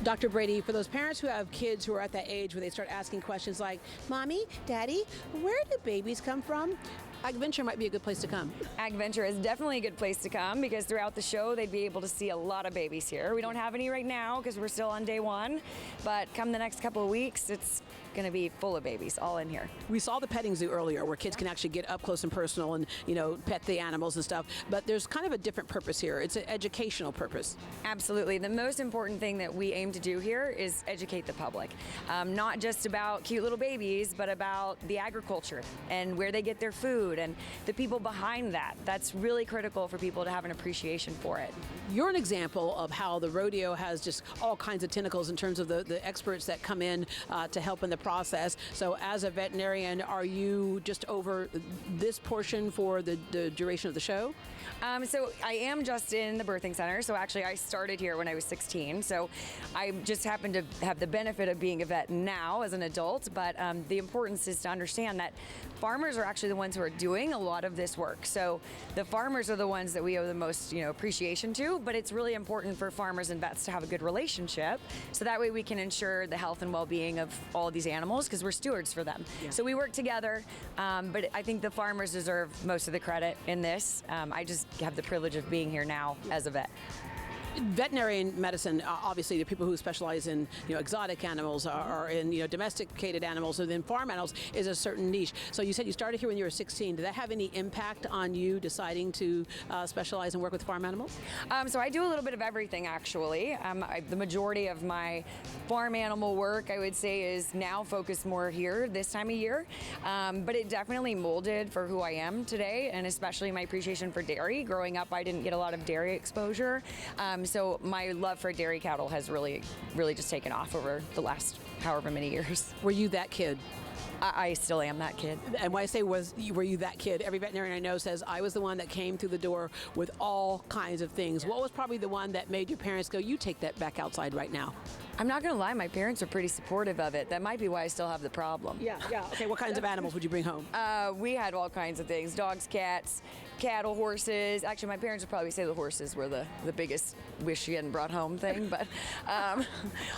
Dr. Brady, for those parents who have kids who are at that age where they start asking questions like, Mommy, Daddy, where do babies come from? AGVENTURE might be a good place to come. AGVENTURE is definitely a good place to come because throughout the show they'd be able to see a lot of babies here. We don't have any right now because we're still on day one, but come the next couple of weeks, it's going to be full of babies all in here. We saw the petting zoo earlier where kids can actually get up close and personal and, you know, pet the animals and stuff, but there's kind of a different purpose here. It's an educational purpose. Absolutely. The most important thing that we aim to do here is educate the public. Not just about cute little babies, but about the agriculture and where they get their food and the people behind that. That's really critical for people to have an appreciation for it. You're an example of how the rodeo has just all kinds of tentacles in terms of the experts that come in to help in the process. So as a veterinarian, are you just over this portion for the duration of the show? So I am just in the birthing center. So actually I started here when I was 16. So I just happen to have the benefit of being a vet now as an adult, but the importance is to understand that farmers are actually the ones who are doing a lot of this work. So the farmers are the ones that we owe the most, appreciation to, but it's really important for farmers and vets to have a good relationship. So that way we can ensure the health and well-being of all of these animals because we're stewards for them. Yeah. So we work together, but I think the farmers deserve most of the credit in this. I just have the privilege of being here now as a vet. Veterinarian medicine, obviously the people who specialize in exotic animals or in domesticated animals or then farm animals is a certain niche. So you said you started here when you were 16. Did that have any impact on you deciding to specialize and work with farm animals? So I do a little bit of everything actually. The majority of my farm animal work I would say is now focused more here this time of year, but it definitely molded for who I am today and especially my appreciation for dairy. Growing up I didn't get a lot of dairy exposure. So my love for dairy cattle has really just taken off over the last however many years. Were you that kid? I still am that kid. And when I say were you that kid, every veterinarian I know says I was the one that came through the door with all kinds of things. Yeah. What was probably the one that made your parents go, you take that back outside right now? I'm not going to lie, my parents are pretty supportive of it. That might be why I still have the problem. Yeah. Okay, what kinds of animals would you bring home? We had all kinds of things. Dogs, cats, cattle, horses. Actually, my parents would probably say the horses were the biggest wish you hadn't brought home thing, but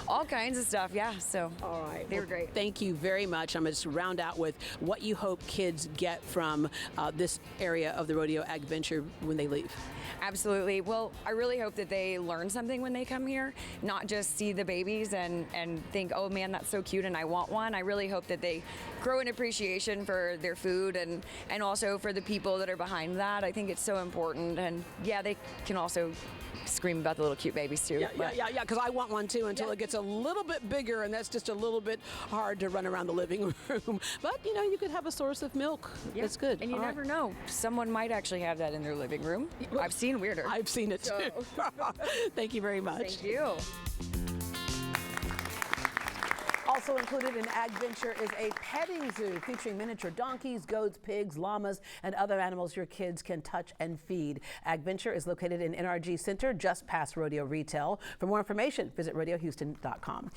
all kinds of stuff, yeah. So all right. They were great. Thank you very much. I'm going to just round out with what you hope kids get from this area of the rodeo AGVENTURE when they leave. Absolutely. Well, I really hope that they learn something when they come here, not just see the babies and think, oh man, that's so cute and I want one. I really hope that they grow an appreciation for their food and also for the people that are behind that. I think it's so important. And yeah, they can also scream about the little cute babies too. Yeah, because I want one too until it gets a little bit bigger and that's just a little bit hard to run around the living room. But you could have a source of milk. Yeah. That's good. And you never know. Someone might actually have that in their living room. I've seen weirder. I've seen it too. Thank you very much. Thank you. Also included in AGVENTURE is a petting zoo featuring miniature donkeys, goats, pigs, llamas, and other animals your kids can touch and feed. AGVENTURE is located in NRG Center, just past Rodeo Retail. For more information, visit RodeoHouston.com.